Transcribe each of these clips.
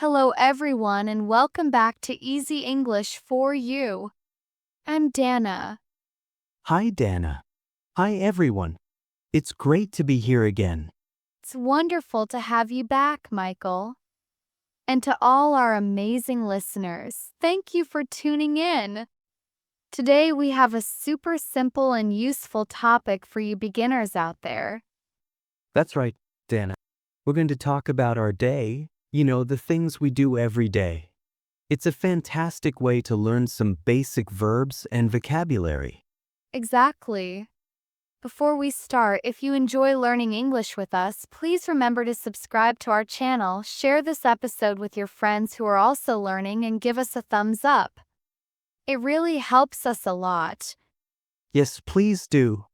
Hello, everyone, and welcome back to Easy English for You. I'm Dana. Hi, Dana. Hi, everyone. It's great to be here again. It's wonderful to have you back, Michael. And to all our amazing listeners, thank you for tuning in. Today, we have a super simple and useful topic for you beginners out there. That's right, Dana. We're going to talk about our day, the things we do every day. It's a fantastic way to learn some basic verbs and vocabulary. Exactly. Before we start, if you enjoy learning English with us, please remember to subscribe to our channel, share this episode with your friends who are also learning, and give us a thumbs up. It really helps us a lot. Yes, please do.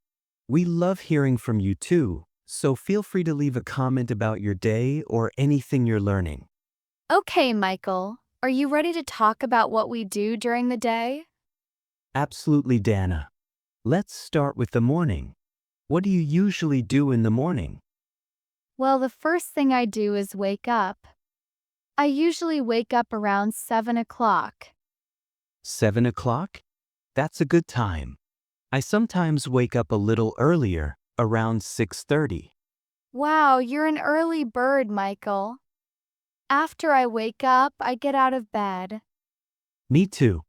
We love hearing from you too, so feel free to leave a comment about your day or anything you're learning. Okay, Michael, are you ready to talk about what we do during the day? Absolutely, Dana. Let's start with the morning. What do you usually do in the morning? Well, the first thing I do is wake up. I usually wake up around 7 o'clock. 7 o'clock? That's a good time. I sometimes wake up a little earlier, around 6:30. Wow, you're an early bird, Michael. After I wake up, I get out of bed. Me too.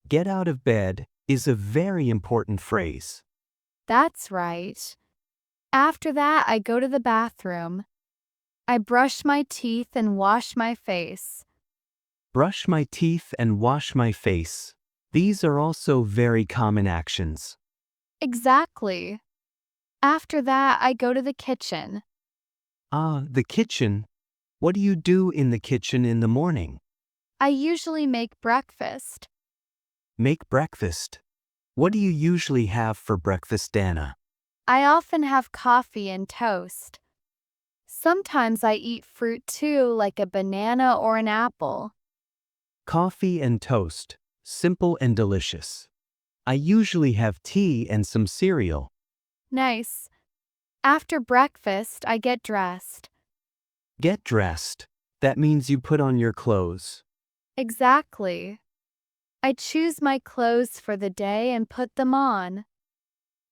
Get out of bed is a very important phrase. That's right. After that, I go to the bathroom. I brush my teeth and wash my face. Brush my teeth and wash my face. These are also very common actions. Exactly. After that, I go to the kitchen. The kitchen. What do you do in the kitchen in the morning? I usually make breakfast. Make breakfast. What do you usually have for breakfast, Dana? I often have coffee and toast. Sometimes I eat fruit too, like a banana or an apple. Coffee and toast. Simple and delicious. I usually have tea and some cereal. Nice. After breakfast, I get dressed. Get dressed. That means you put on your clothes. Exactly. I choose my clothes for the day and put them on.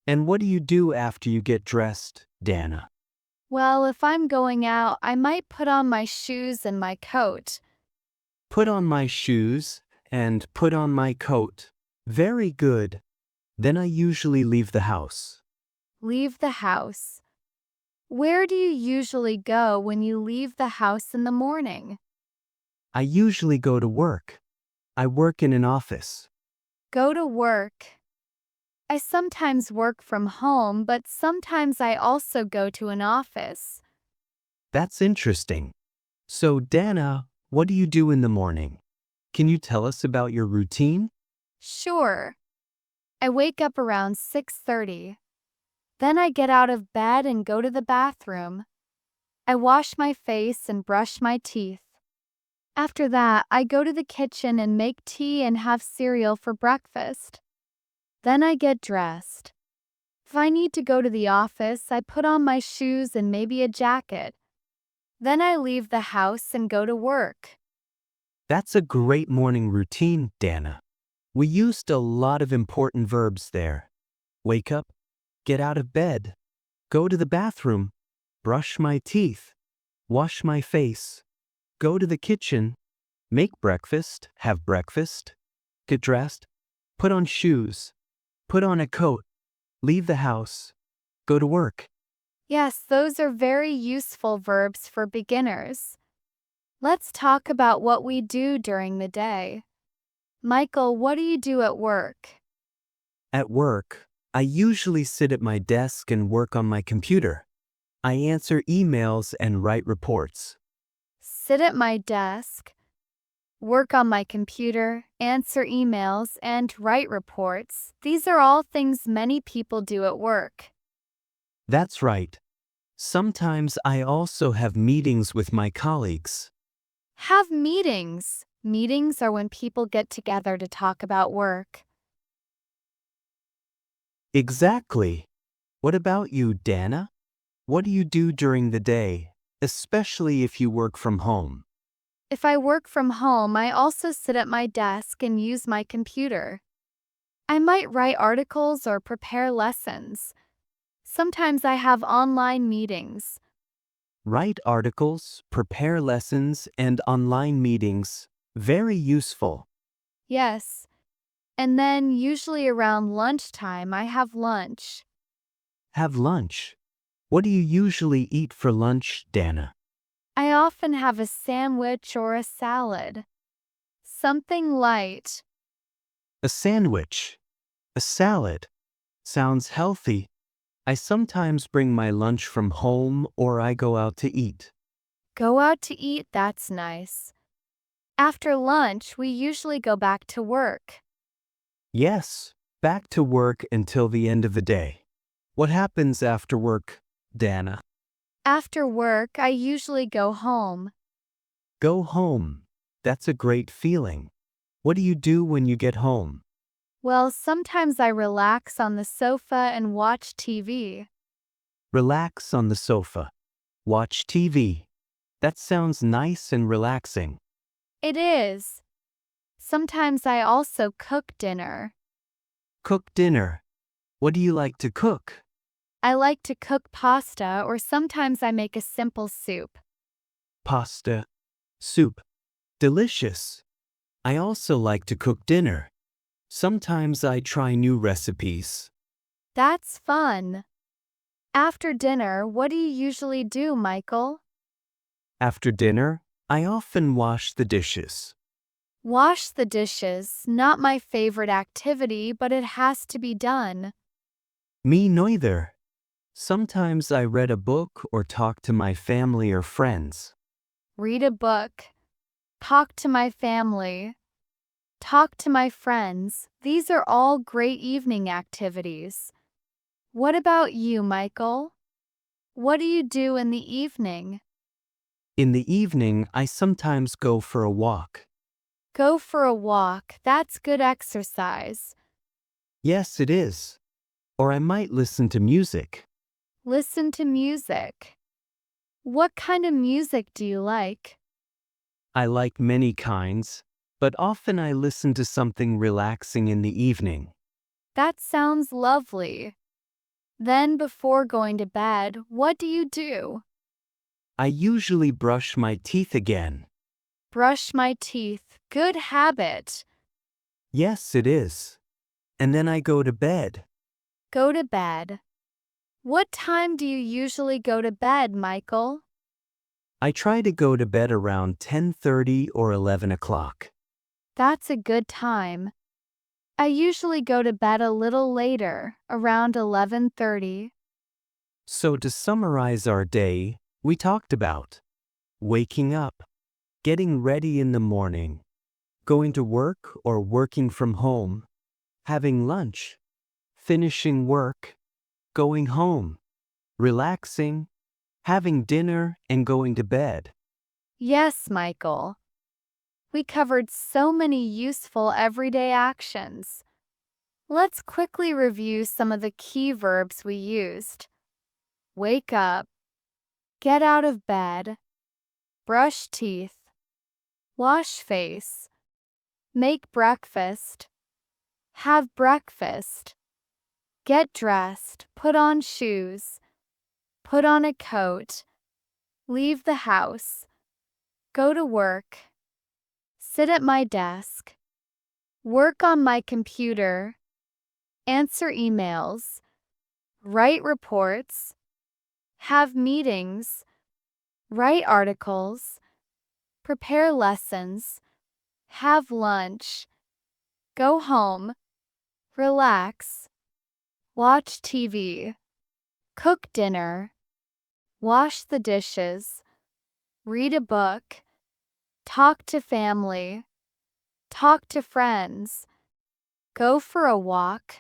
And what do you do after you get dressed, Dana? Well, if I'm going out, I might put on my shoes and my coat. Put on my shoes and put on my coat. Very good. Then I usually leave the house. Leave the house. Where do you usually go when you leave the house in the morning? I usually go to work. I work in an office. Go to work. I sometimes work from home, but sometimes I also go to an office. That's interesting. So, Dana, what do you do in the morning? Can you tell us about your routine? Sure. I wake up around 6:30. Then I get out of bed and go to the bathroom. I wash my face and brush my teeth. After that, I go to the kitchen and make tea and have cereal for breakfast. Then I get dressed. If I need to go to the office, I put on my shoes and maybe a jacket. Then I leave the house and go to work. That's a great morning routine, Dana. We used a lot of important verbs there. Wake up, get out of bed, go to the bathroom, brush my teeth, wash my face, go to the kitchen, make breakfast, have breakfast, get dressed, put on shoes, put on a coat, leave the house, go to work. Yes, those are very useful verbs for beginners. Let's talk about what we do during the day. Michael, what do you do at work? At work, I usually sit at my desk and work on my computer. I answer emails and write reports. Sit at my desk, work on my computer, answer emails, and write reports. These are all things many people do at work. That's right. Sometimes I also have meetings with my colleagues. Have meetings. Meetings are when people get together to talk about work. Exactly. What about you, Dana? What do you do during the day, especially if you work from home? If I work from home, I also sit at my desk and use my computer. I might write articles or prepare lessons. Sometimes I have online meetings. Write articles, prepare lessons, and online meetings. Very useful. Yes. And then, usually around lunchtime, I have lunch. Have lunch. What do you usually eat for lunch, Dana? I often have a sandwich or a salad. Something light. A sandwich. A salad. Sounds healthy. I sometimes bring my lunch from home or I go out to eat. Go out to eat, that's nice. After lunch, we usually go back to work. Yes, back to work until the end of the day. What happens after work, Dana? After work, I usually go home. Go home. That's a great feeling. What do you do when you get home? Well, sometimes I relax on the sofa and watch TV. Relax on the sofa. Watch TV. That sounds nice and relaxing. It is. Sometimes I also cook dinner. Cook dinner. What do you like to cook? I like to cook pasta, or sometimes I make a simple soup. Pasta. Soup. Delicious. I also like to cook dinner. Sometimes I try new recipes. That's fun. After dinner, what do you usually do, Michael? After dinner, I often wash the dishes. Wash the dishes, not my favorite activity, but it has to be done. Me neither. Sometimes I read a book or talk to my family or friends. Read a book. Talk to my family. Talk to my friends. These are all great evening activities. What about you, Michael? What do you do in the evening? In the evening, I sometimes go for a walk. Go for a walk. That's good exercise. Yes, it is. Or I might listen to music. Listen to music. What kind of music do you like? I like many kinds, but often I listen to something relaxing in the evening. That sounds lovely. Then, before going to bed, what do you do? I usually brush my teeth again. Brush my teeth. Good habit. Yes, it is. And then I go to bed. Go to bed. What time do you usually go to bed, Michael? I try to go to bed around 10:30 or 11 o'clock. That's a good time. I usually go to bed a little later, around 11:30. So to summarize our day, we talked about waking up, getting ready in the morning, going to work or working from home, having lunch, finishing work, going home, relaxing, having dinner, and going to bed. Yes, Michael. We covered so many useful everyday actions. Let's quickly review some of the key verbs we used. Wake up. Get out of bed. Brush teeth. Wash face. Make breakfast. Have breakfast. Get dressed. Put on shoes. Put on a coat. Leave the house. Go to work. Sit at my desk. Work on my computer. Answer emails. Write reports. Have meetings. Write articles. Prepare lessons. Have lunch. Go home. Relax. Watch TV. Cook dinner. Wash the dishes. Read a book. Talk to family. Talk to friends. Go for a walk.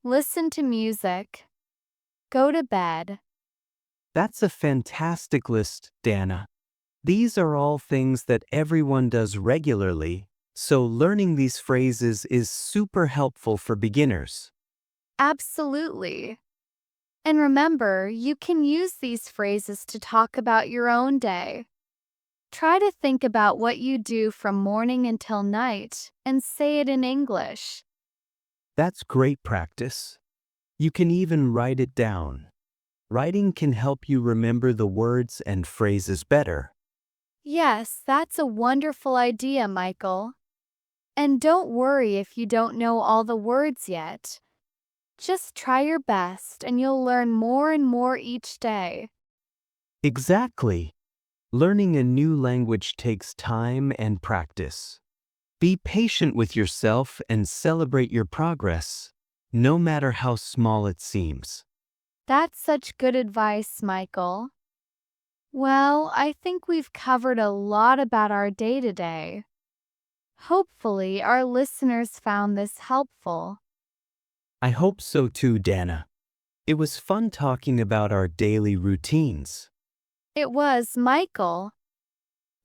Listen to music. Go to bed. That's a fantastic list, Dana. These are all things that everyone does regularly, so learning these phrases is super helpful for beginners. Absolutely. And remember, you can use these phrases to talk about your own day. Try to think about what you do from morning until night and say it in English. That's great practice. You can even write it down. Writing can help you remember the words and phrases better. Yes, that's a wonderful idea, Michael. And don't worry if you don't know all the words yet. Just try your best and you'll learn more and more each day. Exactly. Learning a new language takes time and practice. Be patient with yourself and celebrate your progress, no matter how small it seems. That's such good advice, Michael. Well, I think we've covered a lot about our day today. Hopefully, our listeners found this helpful. I hope so too, Dana. It was fun talking about our daily routines. It was Michael.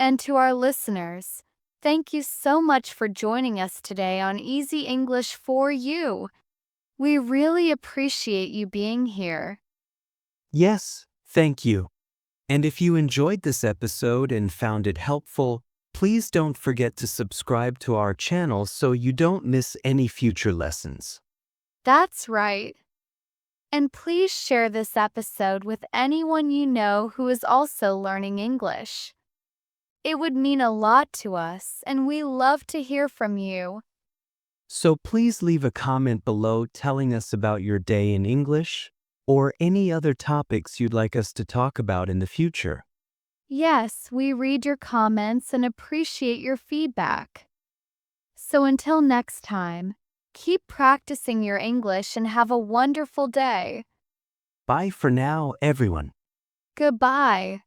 And to our listeners, thank you so much for joining us today on Easy English for You. We really appreciate you being here. Yes, thank you. And if you enjoyed this episode and found it helpful, please don't forget to subscribe to our channel so you don't miss any future lessons. That's right. And please share this episode with anyone you know who is also learning English. It would mean a lot to us, and we love to hear from you. So please leave a comment below telling us about your day in English or any other topics you'd like us to talk about in the future. Yes, we read your comments and appreciate your feedback. So until next time, keep practicing your English and have a wonderful day. Bye for now, everyone. Goodbye.